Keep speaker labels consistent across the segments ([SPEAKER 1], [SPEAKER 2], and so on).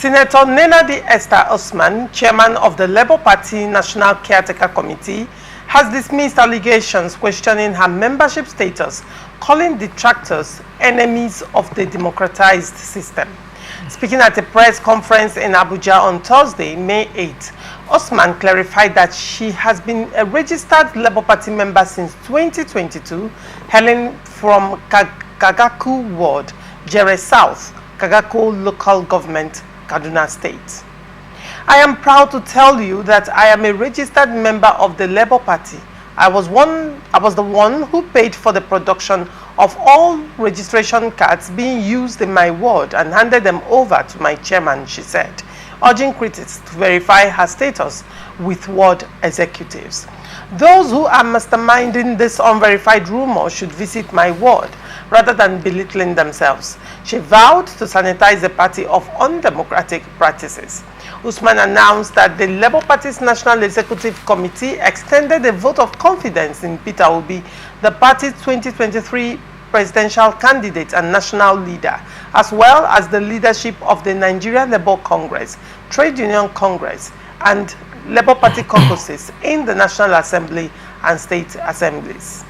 [SPEAKER 1] Senator Nenadi Usman, chairman of the Labour Party National Caretaker Committee, has dismissed allegations questioning her membership status, calling detractors enemies of the democratized system. Speaking at a press conference in Abuja on Thursday, May 8, Usman clarified that she has been a registered Labour Party member since 2022, hailing from Kagaku Ward, Jere South, Kagaku Local Government, Kaduna State. I am proud to tell you that I am a registered member of the Labour Party. I was the one who paid for the production of all registration cards being used in my ward and handed them over to my chairman, she said, urging critics to verify her status with ward executives. Those who are masterminding this unverified rumor should visit my ward rather than belittling themselves. She vowed to sanitize the party of undemocratic practices. Usman announced that the Labour Party's National Executive Committee extended a vote of confidence in Peter Obi, the party's 2023 presidential candidate and national leader, as well as the leadership of the Nigeria Labour Congress, Trade Union Congress, and Labour Party caucuses in the National Assembly and State Assemblies.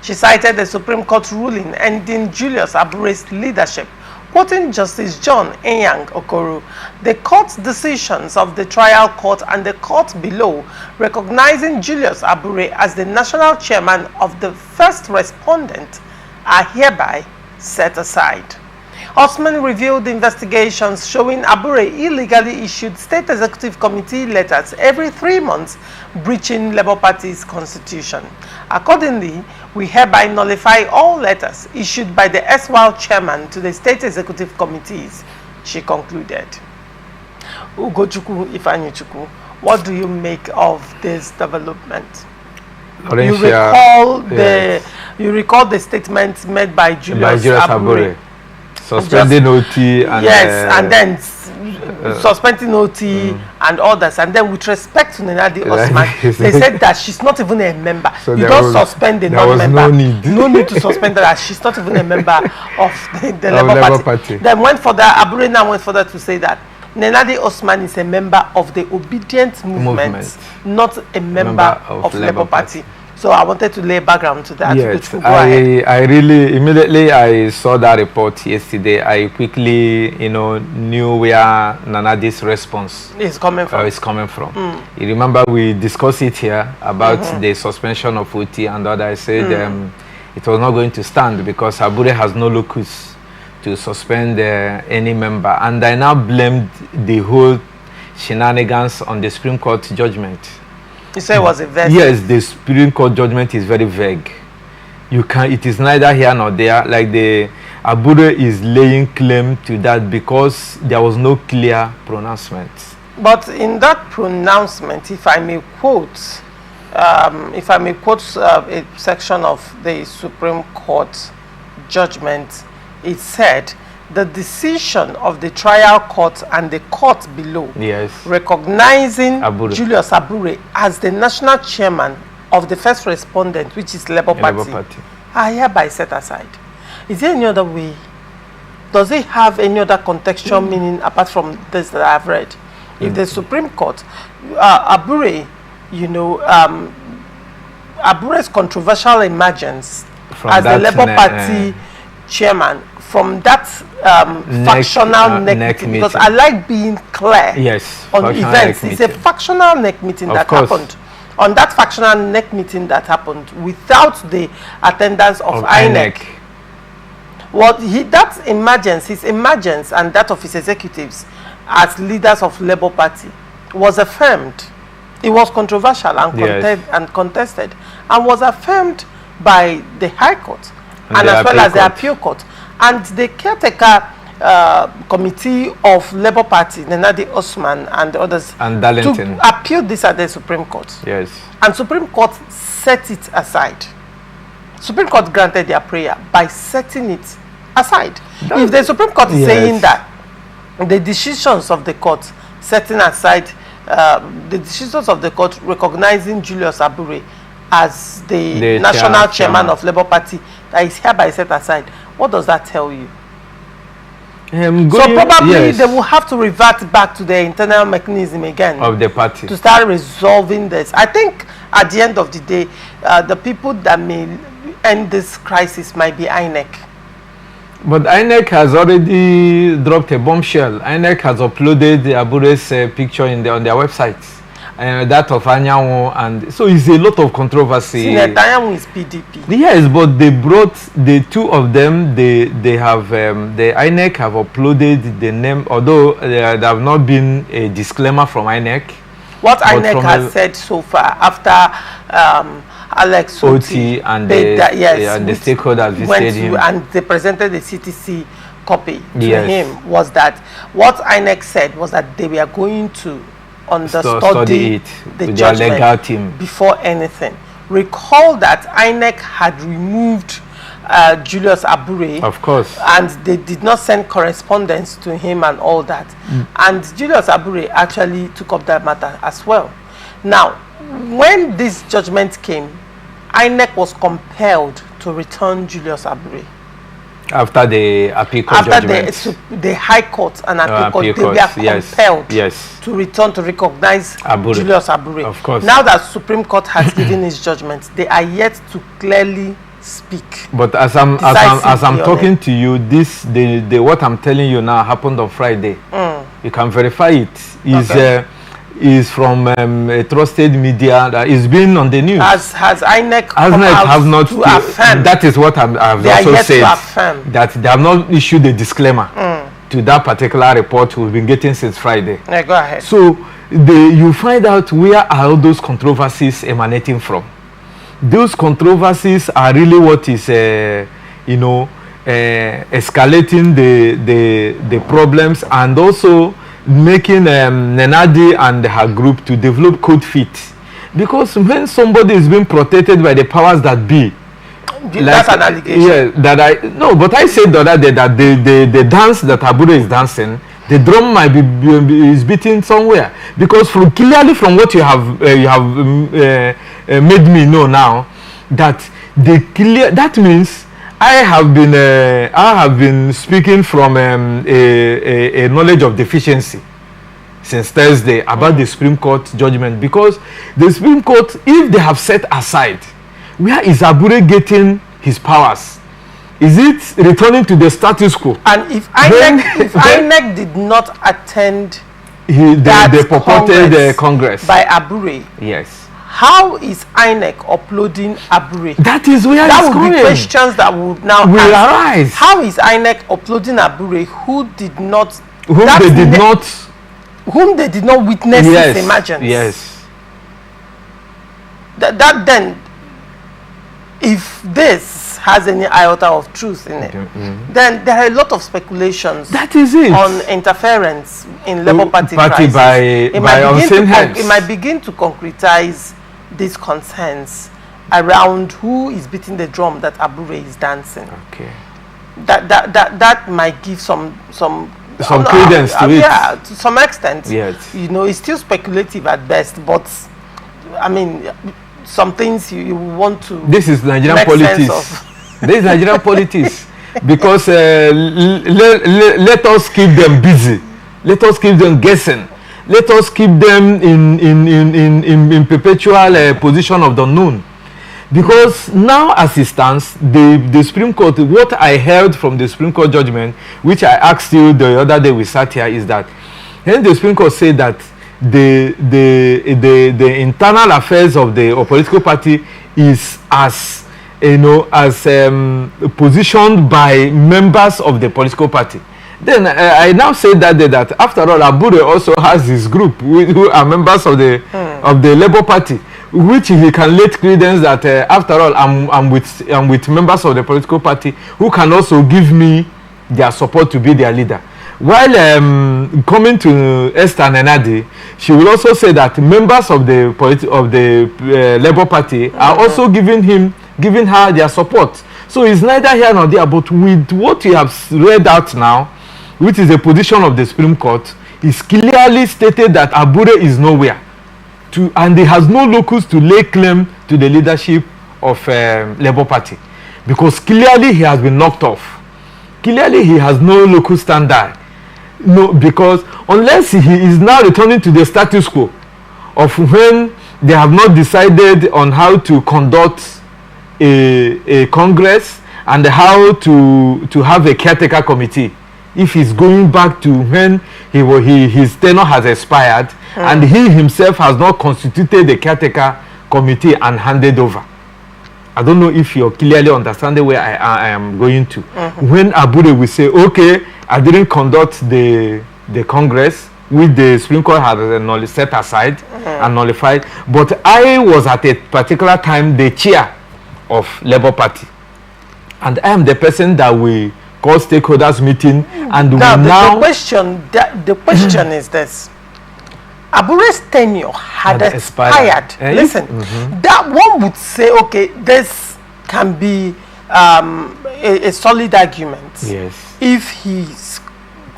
[SPEAKER 1] She cited the Supreme Court ruling ending Julius Abure's leadership, quoting Justice John Enyang Okoro. The court's decisions of the trial court and the court below recognizing Julius Abure as the national chairman of the first respondent are hereby set aside. Usman revealed investigations showing Abure illegally issued state executive committee letters every 3 months, breaching Labour Party's constitution. Accordingly, we hereby nullify all letters issued by the erstwhile chairman to the state executive committees, she concluded. Ugochukwu Ifeanyichukwu, what do you make of this development? You recall the statement made by Julius Abure.
[SPEAKER 2] Suspending OT and
[SPEAKER 1] and then suspending OT and others, and then with respect to Nenadi Usman, they said that she's not even a member. So you don't suspend a non-member. No need to suspend her, as she's not even a member of the Labour Party. Then went further, Abure now went further to say that Nenadi Usman is a member of the Obedient Movement, not a member of Labour Party. So I wanted to lay background to that.
[SPEAKER 2] Yes, I really, immediately I saw that report yesterday, I quickly, knew where Nenadi's response is coming from. You remember we discussed it here about the suspension of OT and other. I said it was not going to stand because Abure has no locus to suspend any member. And I now blamed the whole shenanigans on the Supreme Court judgment.
[SPEAKER 1] You say it was a vague.
[SPEAKER 2] Yes, the Supreme Court judgment is very vague. It is neither here nor there. Like the Abure is laying claim to that because there was no clear pronouncement.
[SPEAKER 1] But in that pronouncement, if I may quote, a section of the Supreme Court judgment, it said, the decision of the trial court and the court below, recognizing Julius Abure as the national chairman of the first respondent, which is Labour Party, are hereby set aside. Is there any other way? Does it have any other contextual meaning apart from this that I've read? If the Supreme Court, Abure, Abure's controversial emergence as the Labour Party chairman, from that factional neck meeting, because I like being clear on events. It's a factional neck meeting that happened. On that factional neck meeting that happened without the attendance of INEC. His emergence and that of his executives as leaders of Labour Party was affirmed. It was controversial and contested, and was affirmed by the High Court and as well as the Appeal Court. And the caretaker committee of Labour Party, Nenadi Usman and others,
[SPEAKER 2] and Darlington,
[SPEAKER 1] to appeal this at the Supreme Court.
[SPEAKER 2] Yes.
[SPEAKER 1] And Supreme Court set it aside. Supreme Court granted their prayer by setting it aside. If the Supreme Court is saying that the decisions of the court setting aside, the decisions of the court recognizing Julius Abure as the national chairman of Labour Party that is hereby set aside, what does that tell you? So probably they will have to revert back to the internal mechanism again
[SPEAKER 2] of the party
[SPEAKER 1] to start resolving this. I think at the end of the day, the people that may end this crisis might be INEC.
[SPEAKER 2] But INEC has already dropped a bombshell. INEC has uploaded Abure's picture on their website. That of Anyanwu, and so it's a lot of controversy.
[SPEAKER 1] Anyanwu is PDP.
[SPEAKER 2] Yes, but they brought the two of them. They have the INEC have uploaded the name, although there have not been a disclaimer from INEC.
[SPEAKER 1] What INEC has said so far after Alex
[SPEAKER 2] Oti and the stakeholders visited him,
[SPEAKER 1] and they presented the CTC copy to him, was that what INEC said was that they were going to study the judgment legal team before anything. Recall that INEC had removed Julius Abure,
[SPEAKER 2] of course,
[SPEAKER 1] and they did not send correspondence to him and all that. And Julius Abure actually took up that matter as well. Now, when this judgment came, INEC was compelled to return Julius Abure.
[SPEAKER 2] After the appeal court judgment.
[SPEAKER 1] The High Court and appeal court, they were compelled to return to recognize Julius Abure.
[SPEAKER 2] Of course.
[SPEAKER 1] Now that Supreme Court has given its judgment, they are yet to clearly speak.
[SPEAKER 2] But as I'm talking to you, what I'm telling you now happened on Friday. You can verify it. Is from a trusted media that is being on the news.
[SPEAKER 1] Has INEC have not to affirm?
[SPEAKER 2] That is what I've also said. That they have not issued a disclaimer to that particular report we've been getting since Friday.
[SPEAKER 1] Yeah, go ahead.
[SPEAKER 2] So you find out where are all those controversies emanating from. Those controversies are really what is escalating the problems, and also making Nenadi and her group to develop cold feet, because when somebody is being protected by the powers that be,
[SPEAKER 1] that's an allegation.
[SPEAKER 2] Yeah, but I said the other day that the dance that Abure is dancing, the drum might be is beating somewhere, because clearly from what you have made me know now, that that means I have been speaking from a knowledge of deficiency since Thursday about the Supreme Court judgment, because the Supreme Court, if they have set aside, where is Abure getting his powers? Is it returning to the status quo?
[SPEAKER 1] And if INEC did not attend
[SPEAKER 2] the purported Congress
[SPEAKER 1] by Abure,
[SPEAKER 2] yes,
[SPEAKER 1] how is INEC uploading Abure?
[SPEAKER 2] That is where
[SPEAKER 1] that would be questions that would now
[SPEAKER 2] arise.
[SPEAKER 1] How is INEC uploading Abure whom they did not witness his emergence?
[SPEAKER 2] Yes.
[SPEAKER 1] That then, if this has any iota of truth in it, then there are a lot of speculations.
[SPEAKER 2] That is it.
[SPEAKER 1] On interference in Labour Party
[SPEAKER 2] by unseen hands.
[SPEAKER 1] It might begin to concretize these concerns around who is beating the drum that Abure is dancing.
[SPEAKER 2] Okay.
[SPEAKER 1] That might give some
[SPEAKER 2] credence to it.
[SPEAKER 1] Yeah, to some extent.
[SPEAKER 2] Yes.
[SPEAKER 1] It's still speculative at best, but I mean, some things you want to.
[SPEAKER 2] This is Nigerian politics. This is Nigerian politics, because let us keep them busy. Let us keep them guessing. Let us keep them in perpetual position of the unknown. Because now, as it stands, the Supreme Court, what I heard from the Supreme Court judgment, which I asked you the other day we sat here, is that then the Supreme Court said that the internal affairs of the political party is as positioned by members of the political party. Then I now say that after all, Abure also has his group who are members of the Labour Party, which he can let credence that after all, I'm with members of the political party who can also give me their support to be their leader. While coming to Esther Nenadi, she will also say that members of the Labour Party are also giving her their support. So it's neither here nor there. But with what you have read out now, which is the position of the Supreme Court, is clearly stated that Abure is nowhere, and he has no locus to lay claim to the leadership of Labour Party, because clearly he has been knocked off. clearly he has no local standard. No, because unless he is now returning to the status quo of when they have not decided on how to conduct a congress and how to have a caretaker committee. If he's going back to when his tenure has expired and he himself has not constituted the caretaker committee and handed over. I don't know if you're clearly understanding where I am going to. When Abure will say, okay, I didn't conduct the Congress, which the Supreme Court had set aside and nullified, but I was at a particular time the chair of Labour Party. And I am the person that we call stakeholders meeting. And
[SPEAKER 1] the question is this. Abure's tenure had expired. Listen, that one would say, okay, this can be a solid argument.
[SPEAKER 2] Yes.
[SPEAKER 1] If his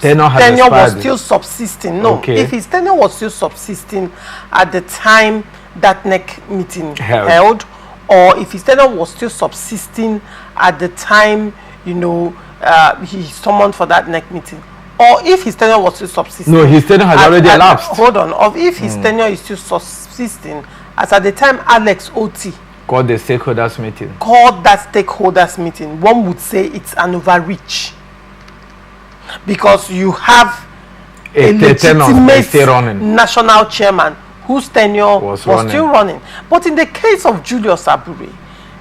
[SPEAKER 2] tenure
[SPEAKER 1] was still subsisting. No, if his tenure was still subsisting at the time that NEC meeting held, or if his tenure was still subsisting at the time, you know, he summoned for that NEC meeting. Or if his tenure was still subsisting.
[SPEAKER 2] No, his tenure has already elapsed.
[SPEAKER 1] Hold on. Or if his tenure is still subsisting, as at the time Alex Oti
[SPEAKER 2] called the stakeholders meeting.
[SPEAKER 1] Called that stakeholders meeting, one would say it's an overreach. Because you have a legitimate national chairman whose tenure was still running. But in the case of Julius Abure,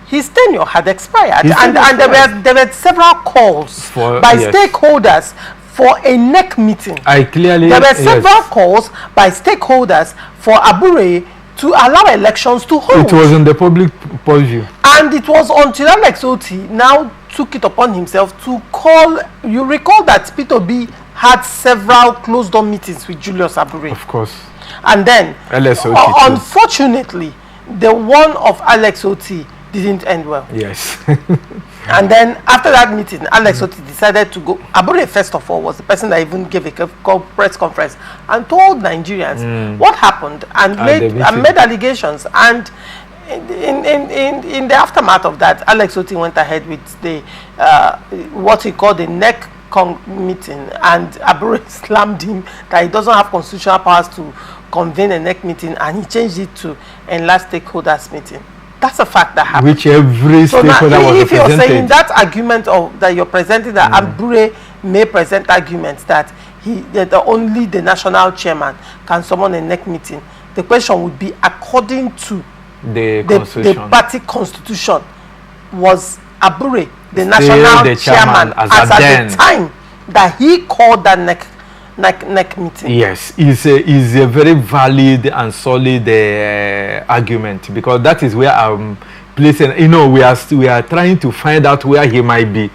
[SPEAKER 1] his tenure had expired. And there were several calls by stakeholders for a NEC meeting. There were several calls by stakeholders for Abure to allow elections to hold.
[SPEAKER 2] It was in the public purview.
[SPEAKER 1] And it was until Alex Oti now took it upon himself to call. You recall that P2B had several closed-door meetings with Julius Abure.
[SPEAKER 2] Of course.
[SPEAKER 1] And then, unfortunately, the one of Alex Oti didn't end well.
[SPEAKER 2] Yes.
[SPEAKER 1] And then after that meeting, Alex Oti decided to go. Abure, first of all, was the person that even gave a press conference and told Nigerians what happened and made allegations. And in the aftermath of that, Alex Oti went ahead with the what he called the NEC meeting, and Abure slammed him that he doesn't have constitutional powers to convene a NEC meeting, and he changed it to a last stakeholders meeting. That's a fact that happened.
[SPEAKER 2] Which every stakeholder was
[SPEAKER 1] if you're saying that argument that you're presenting, that Abure may present arguments that only the national chairman can summon a NEC meeting, the question would be, according to the party constitution, was Abure the national chairman as at the time that he called that NEC meeting?
[SPEAKER 2] Yes, is a very valid and solid argument, because that is where I'm placing. You know, we are trying to find out where he might be.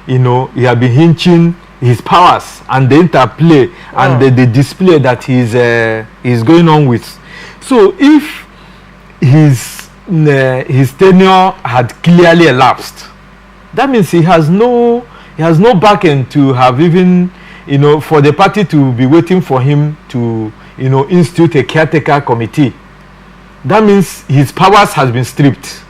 [SPEAKER 2] You know, he has been hinting his powers and the interplay and the display that he's going on with. So if his tenure had clearly elapsed, that means he has no backend to have even, you know, for the party to be waiting for him to, you know, institute a caretaker committee. That means his powers has been stripped.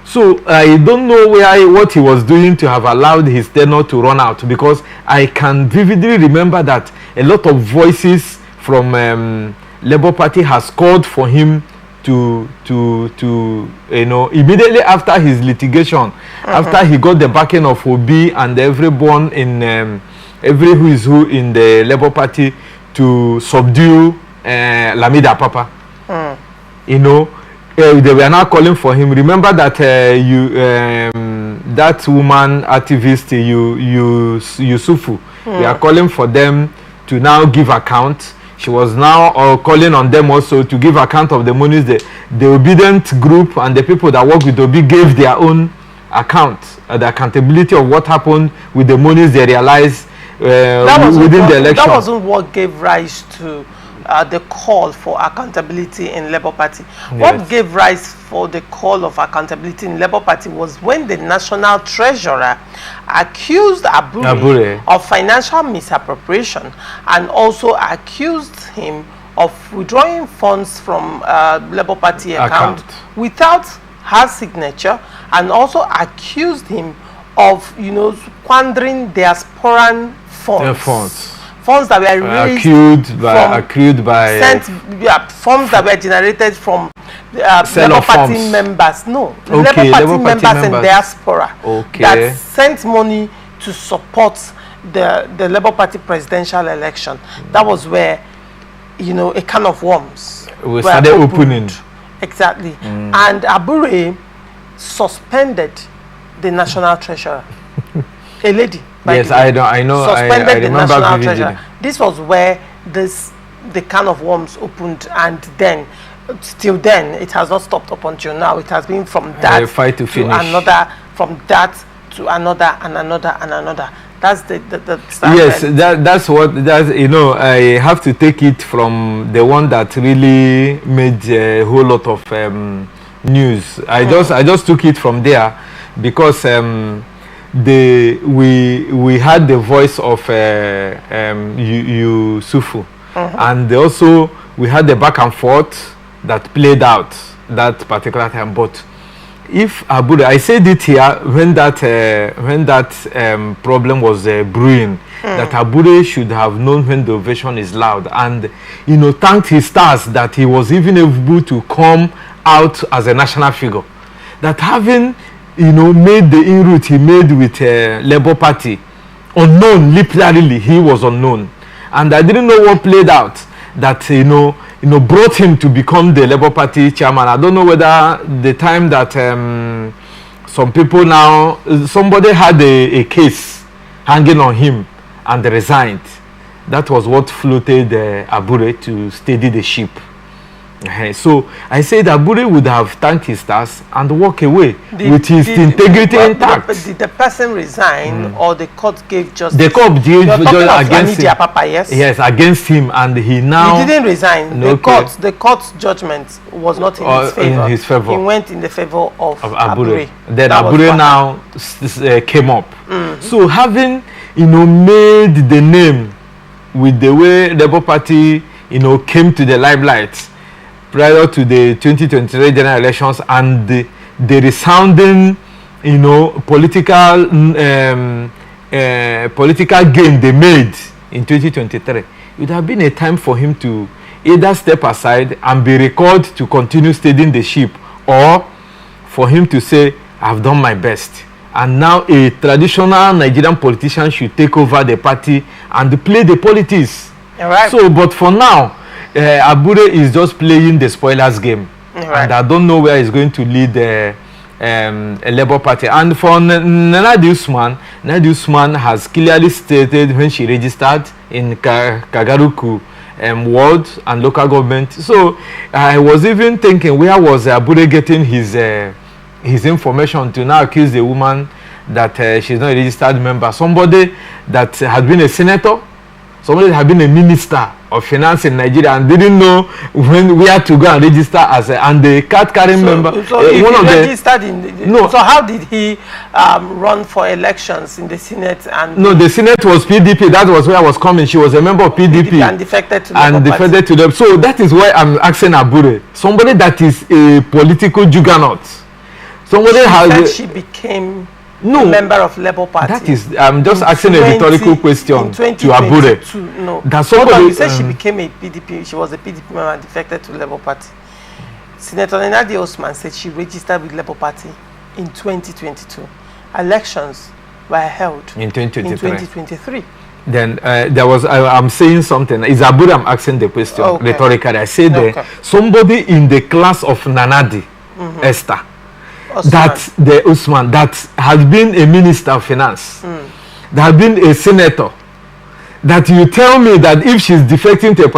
[SPEAKER 2] So I don't know what he was doing to have allowed his tenure to run out, because I can vividly remember that a lot of voices from Labour Party has called for him to you know, immediately after his litigation, after he got the backing of Obi and everyone in every who is who in the Labour Party to subdue Lamida Papa. You know, they were now calling for him. Remember that that woman activist Yusufu, they are calling for them to now give account. She was now calling on them also to give account of the monies. The obedient group and the people that work with Obi gave their own account, the accountability of what happened with the monies they realized within the election.
[SPEAKER 1] That wasn't what gave rise to the call for accountability in Labour Party. Yes. What gave rise for the call of accountability in Labour Party was when the National Treasurer accused Abure of financial misappropriation and also accused him of withdrawing funds from Labour Party account without her signature, and also accused him of, you know, squandering diasporan funds. Funds that were raised
[SPEAKER 2] accrued by
[SPEAKER 1] funds that were generated from Labour Party members. No,
[SPEAKER 2] okay,
[SPEAKER 1] Labour Party members in diaspora that sent money to support the Labour Party presidential election. That was where, you know, a can of worms
[SPEAKER 2] we started opening.
[SPEAKER 1] Exactly. And Abure suspended the national treasurer. A lady.
[SPEAKER 2] Yes, I know.
[SPEAKER 1] Suspended
[SPEAKER 2] I
[SPEAKER 1] the national treasurer. This was where the can of worms opened, and then, still then, it has not stopped up until now. It has been from that
[SPEAKER 2] fight to finish.
[SPEAKER 1] Another, from that to another and another and another. That's the
[SPEAKER 2] yes, that's you know, I have to take it from the one that really made a whole lot of news. I just took it from there because we had the voice of Yusufu, and also we had the back and forth that played out that particular time. But if Abure, I said it here when that problem was brewing, that Abure should have known when the ovation is loud, and you know, thanked his stars that he was even able to come out as a national figure. That having, you know, made the inroute he made with Labour Party, unknown, literally he was unknown, and I didn't know what played out. That you know, brought him to become the Labour Party chairman. I don't know whether the time that some people now, somebody had a case hanging on him and resigned. That was what floated Abure to steady the ship. So I said Abure would have thanked his stars and walk away with his integrity intact.
[SPEAKER 1] Did the person resign or the court gave justice?
[SPEAKER 2] The court gave justice against him.
[SPEAKER 1] Papa, yes?
[SPEAKER 2] Yes, against him, and he now...
[SPEAKER 1] He didn't resign. No, the court's judgment was not in his favor. He went in the favor of Abure.
[SPEAKER 2] Then Abure now came up. So having, you know, made the name with the way Labour Party, you know, came to the limelight prior to the 2023 general elections, and the resounding, you know, political gain they made in 2023, it would have been a time for him to either step aside and be recalled to continue steadying the ship, or for him to say, I've done my best. And now a traditional Nigerian politician should take over the party and play the politics.
[SPEAKER 1] Right.
[SPEAKER 2] So, but for now, Abure is just playing the spoilers game, and I don't know where he's going to lead a Labour Party. And for Nenadi Usman has clearly stated when she registered in Kagaruku ward and local government. So I was even thinking, where was Abure getting his information to now accuse the woman that she's not a registered member? Somebody that had been a senator, somebody that had been a minister of finance in Nigeria and didn't know where to go and register as and the card carrying member.
[SPEAKER 1] So registered so how did he run for elections in the Senate? And
[SPEAKER 2] no, the Senate was PDP. That was where I was coming. She was a member of PDP
[SPEAKER 1] and defected to
[SPEAKER 2] them. So that is why I'm asking Abure, somebody that is a political juggernaut. Somebody
[SPEAKER 1] she became a member of Labour Party.
[SPEAKER 2] That is, I'm just asking a rhetorical question to Abure.
[SPEAKER 1] No,
[SPEAKER 2] that somebody,
[SPEAKER 1] you said she became a PDP. She was a PDP member and defected to Labour Party. Senator Nenadi Usman said she registered with Labour Party in 2022. Elections were held
[SPEAKER 2] in
[SPEAKER 1] 2023.
[SPEAKER 2] Then there was, I'm saying something. Is Abure, I'm asking the question rhetorically. I said somebody in the class of Nenadi, Esther,
[SPEAKER 1] Usman.
[SPEAKER 2] That the Usman that has been a minister of finance, that has been a senator, that you tell me that if she's defecting to a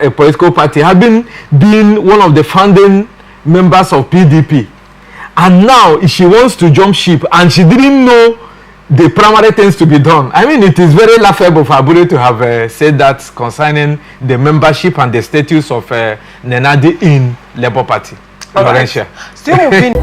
[SPEAKER 2] political party, having been one of the founding members of PDP, and now she wants to jump ship and she didn't know the primary things to be done. I mean, it is very laughable for Abure to have said that concerning the membership and the status of Nenadi in Labour Party.
[SPEAKER 1] Right. Still moving.